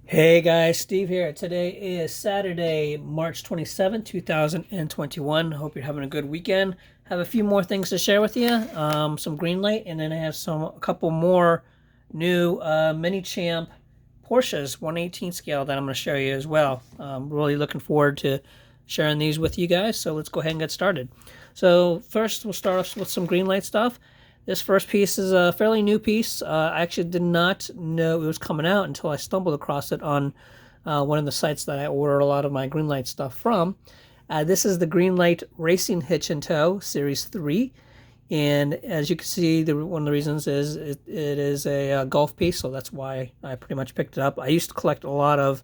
Hey guys, Steve here. Today is Saturday, March 27th, 2021. Hope you're having a good weekend. Have a few more things to share with you. Some green light, and then I have a couple more new Minichamp Porsches 118 scale that I'm going to show you as well. Really looking forward to sharing these with you guys. So let's go ahead and get started. So first, we'll start off with some green light stuff. This first piece is a fairly new piece. I actually did not know it was coming out until I stumbled across it on one of the sites that I order a lot of my Greenlight stuff from. This is the Greenlight Racing Hitch and Tow Series 3. And as you can see, one of the reasons is it is a golf piece, so that's why I pretty much picked it up. I used to collect a lot of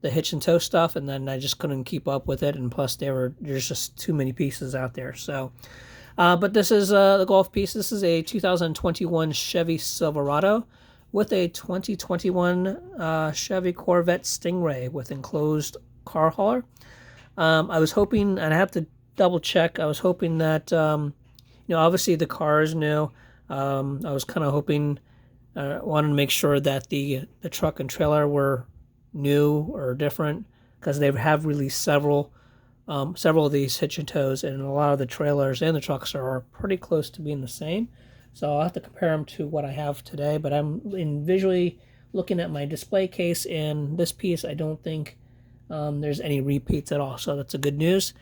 the hitch and tow stuff, and then I just couldn't keep up with it, and plus there's just too many pieces out there. So but this is the golf piece. This is a 2021 Chevy Silverado with a 2021 Chevy Corvette Stingray with enclosed car hauler. I was hoping, and I have to double check, I was hoping that, obviously the car is new. I was kind of hoping, wanted to make sure that the truck and trailer were new or different, because they have released several of these hitch and tows, and a lot of the trailers and the trucks are pretty close to being the same. So I'll have to compare them to what I have today, but I'm visually looking at my display case, and this piece I don't think there's any repeats at all, so that's a good news.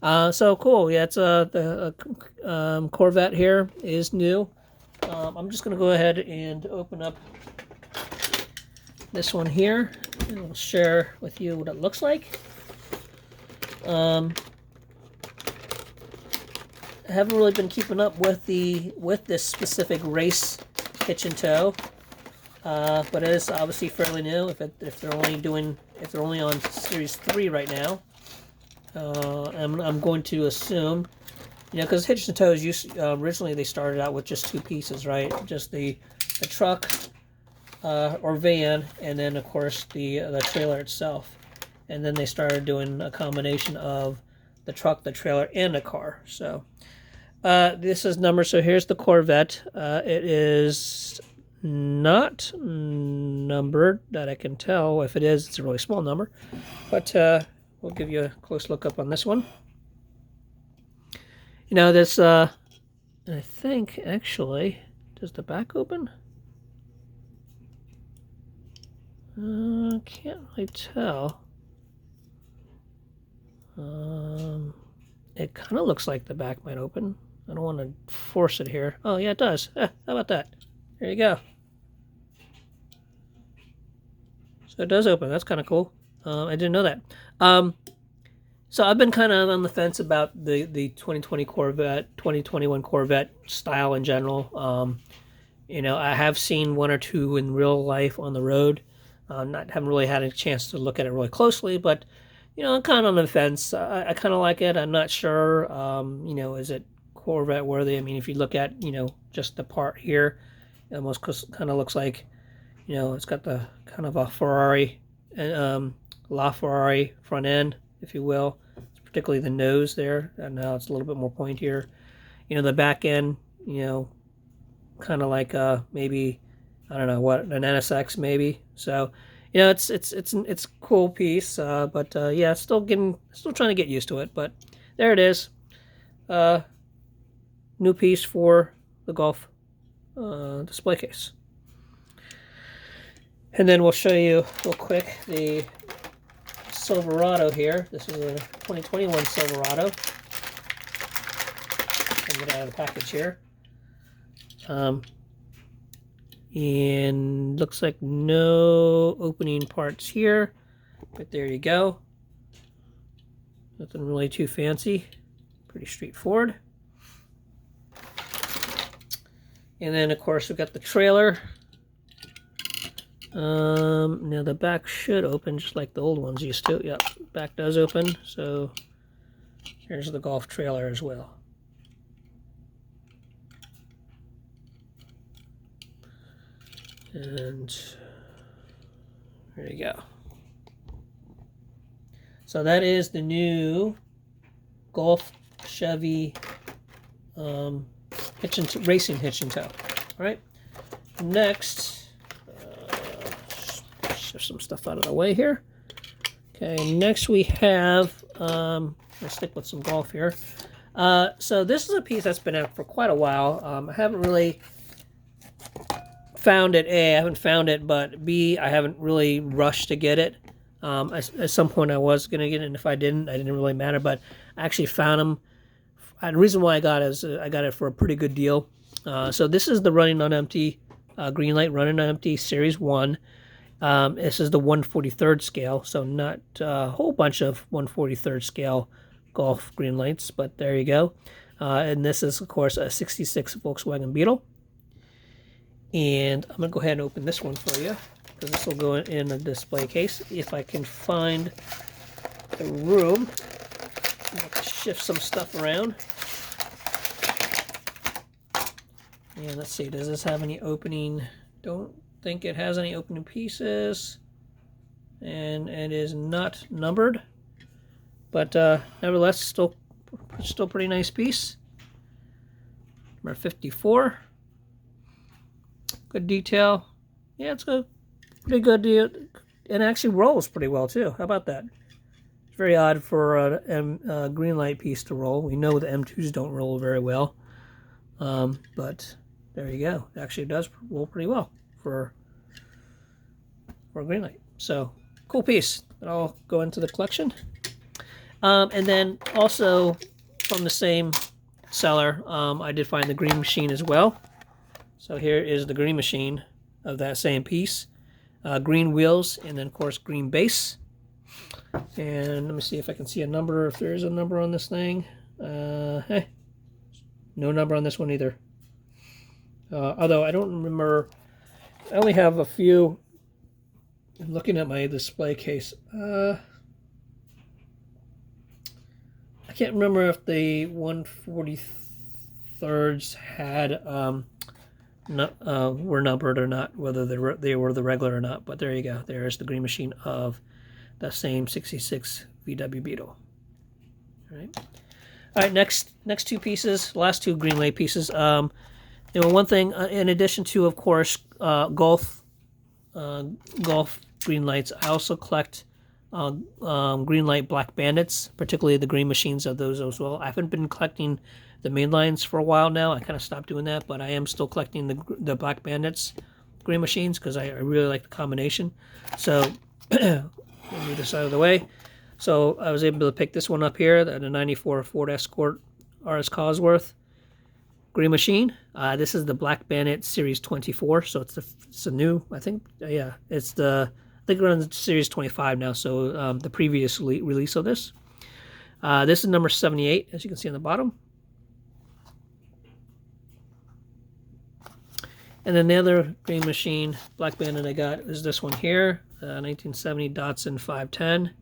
So cool. Yeah, it's the Corvette here is new. I'm just going to go ahead and open up this one here, and I'll share with you what it looks like. I haven't really been keeping up with this specific race hitch and tow, but it is obviously fairly new. If they're only on Series 3 right now, I'm going to assume, because hitch and tows originally they started out with just two pieces, right? Just the truck or van, and then of course the trailer itself. And then they started doing a combination of the truck, the trailer, and the car. So this is numbered. So here's the Corvette. It is not numbered that I can tell. If it is, it's a really small number. But we'll give you a close look up on this one. This, I think, actually, does the back open? Can't really tell. It kind of looks like the back might open. I don't want to force it here. Oh, yeah, it does. How about that? There you go. So it does open. That's kind of cool. I didn't know that. So I've been kind of on the fence about the 2020 Corvette, 2021 Corvette style in general. I have seen one or two in real life on the road. Haven't really had a chance to look at it really closely, but I'm kind of on the fence. I kind of like it. I'm not sure, is it Corvette worthy? I mean, if you look at, just the part here, it almost kind of looks like, it's got the kind of a Ferrari, LaFerrari front end, if you will. It's particularly the nose there, and now it's a little bit more pointier. The back end, kind of like maybe, I don't know what, an NSX maybe. So, it's a cool piece, but yeah, still trying to get used to it. But there it is, new piece for the Golf display case. And then we'll show you real quick the Silverado here. This is a 2021 Silverado. I'll get out of the package here. And looks like no opening parts here, but there you go. Nothing really too fancy, pretty straightforward. And then of course we've got the trailer. Now the back should open just like the old ones used to. Yep, back does open. So here's the Golf trailer as well. And there you go. So that is the new Golf Chevy racing hitch and tow. All right. Next, shift some stuff out of the way here. Okay, next we have, let's stick with some golf here. So this is a piece that's been out for quite a while. I haven't really found it. A, I haven't found it, but B, I haven't really rushed to get it. At some point I was going to get it, and if I didn't, it didn't really matter, but I actually found them. The reason why I got it is I got it for a pretty good deal. So this is the Running on Empty, Greenlight Running on Empty Series 1. This is the 1/43rd scale, so not a whole bunch of 1/43rd scale Golf Greenlights, but there you go. And this is, of course, a 66 Volkswagen Beetle. And I'm going to go ahead and open this one for you, because this will go in a display case. If I can find the room, I'm going to shift some stuff around. And let's see, does this have any opening? Don't think it has any opening pieces. And it is not numbered. But nevertheless, still pretty nice piece. Number 54. Good detail. Yeah, it's a pretty good deal. And it actually rolls pretty well too. How about that? It's very odd for a Greenlight piece to roll. We know the M2s don't roll very well. But there you go. It actually does roll pretty well for a Greenlight. So, cool piece. It'll go into the collection. And then also from the same seller, I did find the Green Machine as well. So here is the Green Machine of that same piece. Green wheels, and then of course green base. And let me see if I can see a number, if there is a number on this thing. Hey, no number on this one either. Although I don't remember, I only have a few. I'm looking at my display case. I can't remember if the 1/43rds had were numbered or not, whether they were the regular or not. But there you go. There's the Green Machine of the same 66 VW Beetle. All right. All right. Next two pieces, last two Greenlight pieces. One thing, in addition to, of course, golf Greenlights, I also collect Greenlight Black Bandits, particularly the Green Machines of those as well. I haven't been collecting the mainlines for a while now. I kind of stopped doing that, but I am still collecting the Black Bandits Green Machines because I really like the combination. So, let me move this out of the way. So, I was able to pick this one up here, the 94 Ford Escort RS Cosworth Green Machine. This is the Black Bandit Series 24, so it's a new, I think, yeah, I think we're on Series 25 now, so the previous release of this. This is number 78, as you can see on the bottom. And then the other Green Machine Black Bandit I got is this one here, 1970 Datsun 510.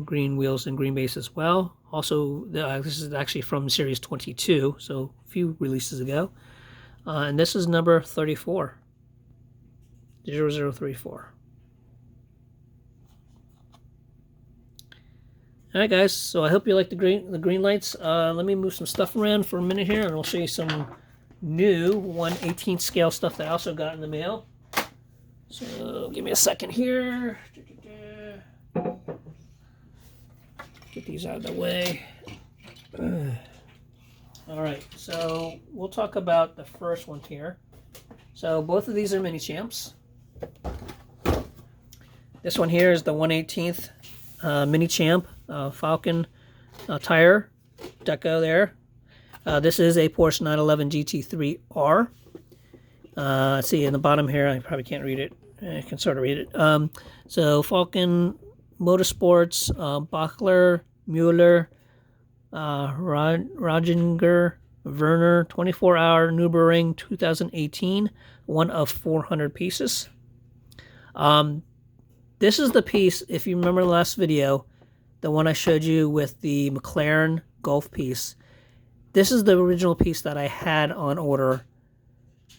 Green wheels and green base as well. Also, this is actually from Series 22, so a few releases ago. And this is number 34. 0034. Alright guys, so I hope you like the green lights. Let me move some stuff around for a minute here, and I'll show you some new 1/18 scale stuff that I also got in the mail. So give me a second here. Get these out of the way. Alright, so we'll talk about the first one here. So both of these are Minichamps. This one here is the 1/18th Minichamp Falcon tire deco there. This is a Porsche 911 GT3 R. Let's see in the bottom here, I probably can't read it. I can sort of read it. So Falcon Motorsports, Bachler, Mueller, Rajinger, Werner, 24-hour Nürburgring 2018, one of 400 pieces. This is the piece, if you remember the last video, the one I showed you with the McLaren Golf piece. This is the original piece that I had on order.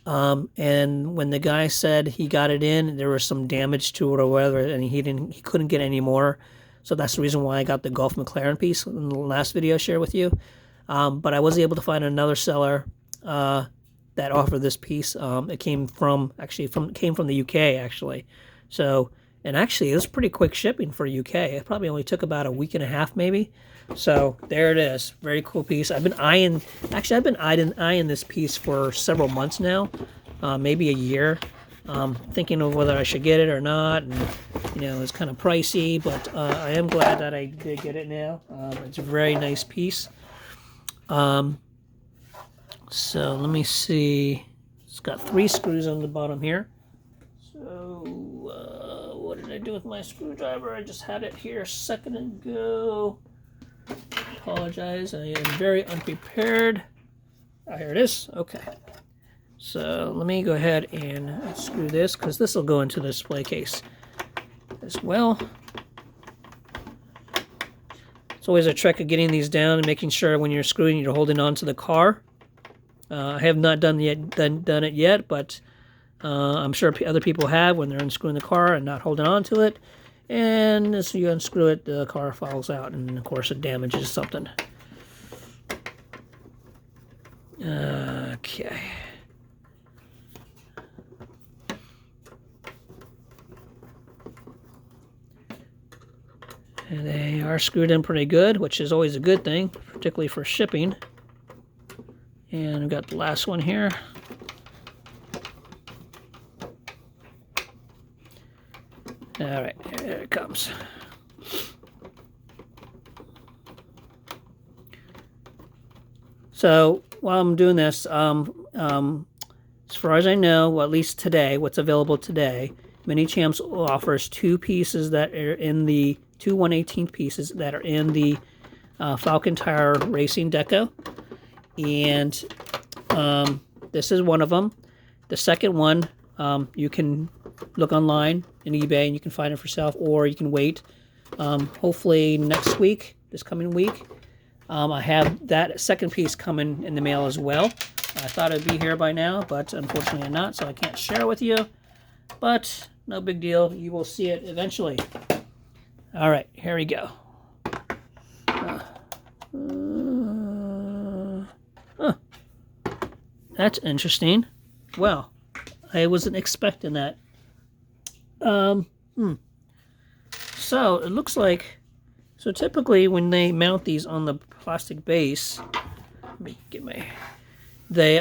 And when the guy said he got it in, there was some damage to it or whatever, and he couldn't get any more. So that's the reason why I got the Golf McLaren piece in the last video I shared with you. But I was able to find another seller that offered this piece. It came from the UK actually. So, and actually, it was pretty quick shipping for UK. It probably only took about a week and a half, maybe. So there it is. Very cool piece. I've been eyeing this piece for several months now, maybe a year. Thinking of whether I should get it or not, and it's kind of pricey, but I am glad that I did get it now. It's a very nice piece. So let me see. It's got 3 screws on the bottom here. So what did I do with my screwdriver? I just had it here a second ago. Apologize, I am very unprepared. Here it is. Okay. So let me go ahead and screw this, because this will go into the display case as well. It's always a trick of getting these down and making sure when you're screwing, you're holding on to the car. I have not done it yet, but I'm sure other people have when they're unscrewing the car and not holding on to it. And as you unscrew it, the car falls out, and of course it damages something. Okay. And they are screwed in pretty good, which is always a good thing, particularly for shipping. And we've got the last one here. All right, there it comes. So while I'm doing this, as far as I know, well, at least today, what's available today, Minichamps offers 2 pieces that are in the 2 1/18 pieces that are in the Falcon Tire Racing Deco, and this is one of them. The second one, you can look online in eBay and you can find it for yourself, or you can wait. Hopefully next week, this coming week, I have that second piece coming in the mail as well. I thought it'd be here by now, but unfortunately not, so I can't share it with you. But no big deal. You will see it eventually. All right, here we go. That's interesting. Well, I wasn't expecting that. So it looks like, so typically when they mount these on the plastic base, let me get my, they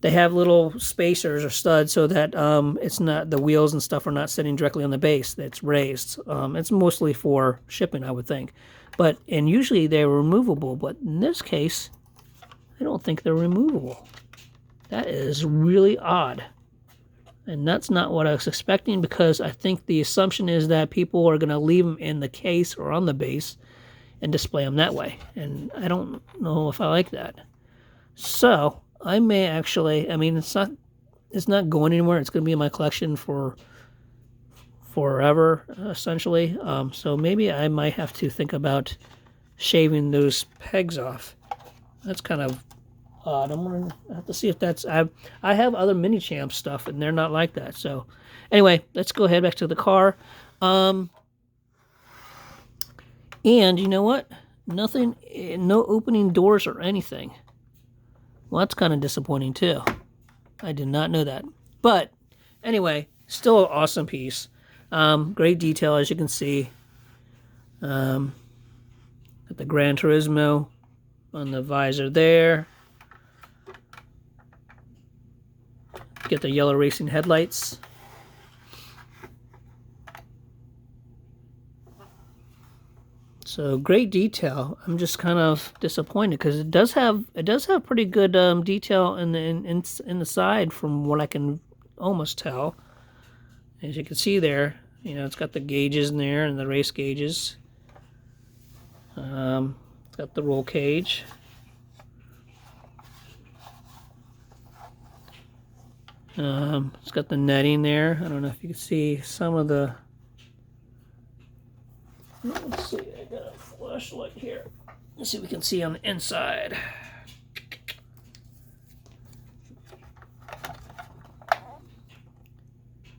have little spacers or studs so that it's not, the wheels and stuff are not sitting directly on the base. That's raised. It's mostly for shipping, I would think. And usually they're removable, but in this case, I don't think they're removable. That is really odd. And that's not what I was expecting, because I think the assumption is that people are going to leave them in the case or on the base and display them that way. And I don't know if I like that. So I may actually, I mean, it's not going anywhere. It's going to be in my collection for forever, essentially. So maybe I might have to think about shaving those pegs off. That's kind of odd. I'm going to have to see if that's, I have other Minichamps stuff and they're not like that. So anyway, let's go ahead back to the car. And you know what? Nothing, no opening doors or anything. Well, that's kind of disappointing too. I did not know that. But anyway, still an awesome piece. Great detail, as you can see. Got the Gran Turismo on the visor there. Get the yellow racing headlights. So great detail. I'm just kind of disappointed because it does have pretty good detail in the side, from what I can almost tell. As you can see there, you know, it's got the gauges in there and the race gauges. It's got the roll cage. It's got the netting there. I don't know if you can see some of the. Let's see, I got a flashlight here. Let's see if we can see on the inside.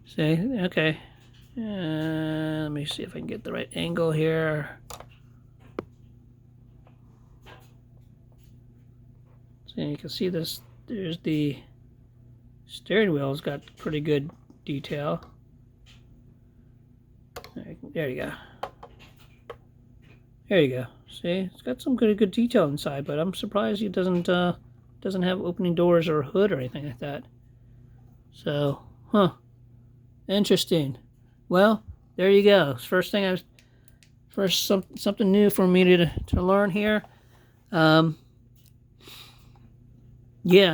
See, okay. Let me see if I can get the right angle here. So you can see this. There's the steering wheel's got pretty good detail. There you go. There you go. See, it's got some good detail inside, but I'm surprised it doesn't have opening doors or a hood or anything like that. So, interesting. Well, there you go. Something new for me to learn here. Yeah,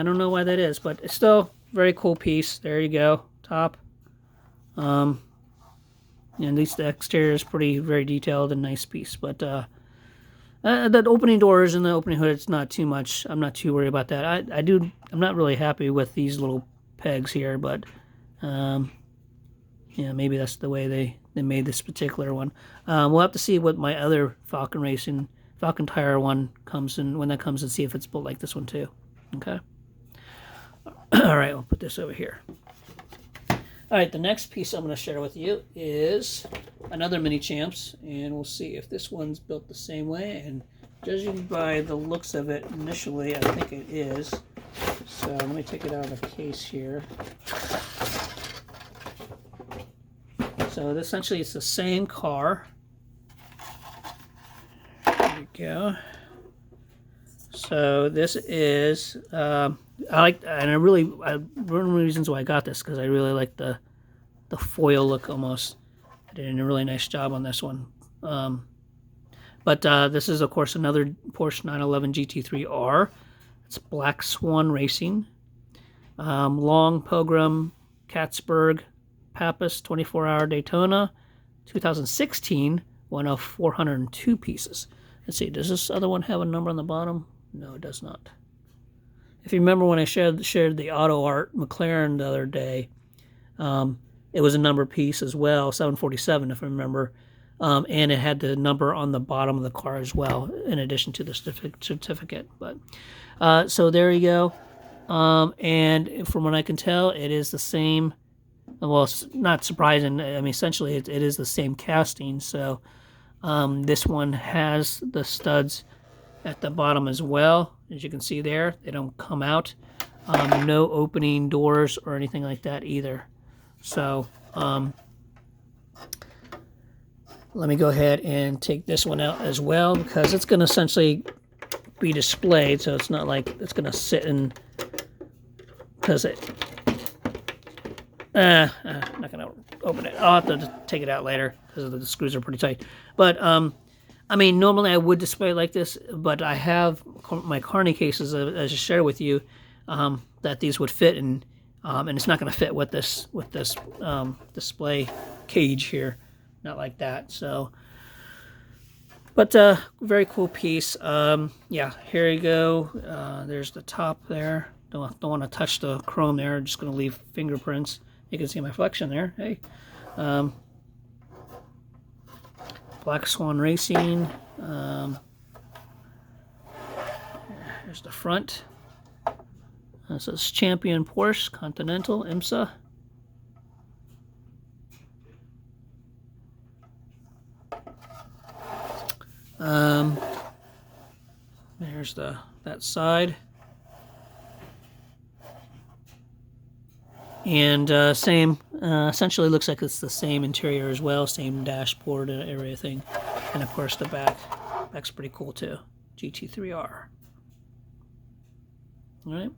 I don't know why that is, but it's still a very cool piece. There you go, top. And at least the exterior is very detailed and nice piece. But the opening doors and the opening hood, it's not too much. I'm not too worried about that. I'm not really happy with these little pegs here, but yeah, maybe that's the way they made this particular one. We'll have to see what my other Falcon Tire one comes in, when that comes, and see if it's built like this one too. Okay. All right, I'll put this over here. All right, the next piece I'm going to share with you is another Minichamps, and we'll see if this one's built the same way. And judging by the looks of it initially, I think it is. So let me take it out of the case here. So essentially, it's the same car. There we go. So this is one of the reasons why I got this, because I really like the foil look almost. I did a really nice job on this one. But this is, of course, another Porsche 911 GT3R. It's Black Swan Racing. Long Pilgrim, Cattsburg, Pappas, 24-hour Daytona, 2016, one of 402 pieces. Let's see, does this other one have a number on the bottom? No, it does not. If you remember when I shared the Auto Art McLaren the other day, it was a number piece as well, 747 if I remember, and it had the number on the bottom of the car as well, in addition to the certificate. But so there you go. And from what I can tell, it is the same. Well, it's not surprising. I mean, essentially, it is the same casting. So this one has the studs at the bottom as well. As you can see there, they don't come out. No opening doors or anything like that either. So let me go ahead and take this one out as well, because it's going to essentially be displayed. So it's not like it's going to sit in, because I'm not going to open it. I'll have to take it out later because the screws are pretty tight. But I mean, normally I would display it like this, but I have my Carney cases, as I shared with you, that these would fit in, and it's not going to fit with this display cage here, not like that. So, but very cool piece. Yeah, here you go. There's the top there. Don't want to touch the chrome there. I'm just going to leave fingerprints. You can see my flexion there. Hey. Black Swan Racing. Here's the front. This is Champion Porsche Continental IMSA. There's that side. And same, essentially looks like it's the same interior as well, same dashboard and everything. And of course the back's pretty cool too. GT3R. All right.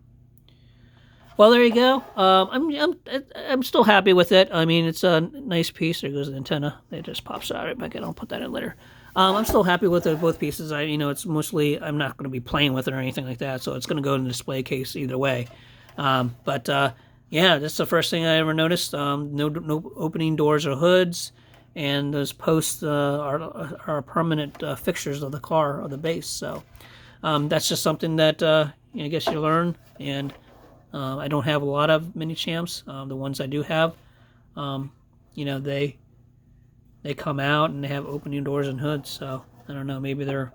Well, there you go. I'm still happy with it. I mean, it's a nice piece. There goes the antenna. It just pops out right back in. I'll put that in later. I'm still happy with both pieces. It's mostly, I'm not going to be playing with it or anything like that, so it's going to go in the display case either way. Yeah, that's the first thing I ever noticed. No opening doors or hoods, and those posts are permanent fixtures of the car or the base. So that's just something that I guess you learn. And I don't have a lot of Minichamps. The ones I do have, they come out and they have opening doors and hoods. So I don't know, maybe they're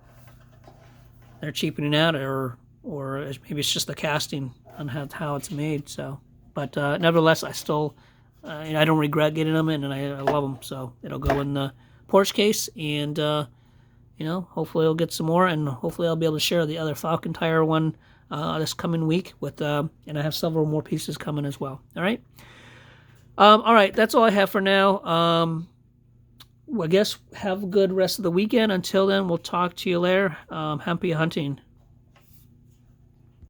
cheapening out, or maybe it's just the casting on how it's made. So. But nevertheless, I still, I don't regret getting them, and I love them. So it'll go in the Porsche case, and hopefully I'll get some more, and hopefully I'll be able to share the other Falcon Tire one this coming week with, and I have several more pieces coming as well. All right. All right, that's all I have for now. I guess have a good rest of the weekend. Until then, we'll talk to you later. Happy hunting.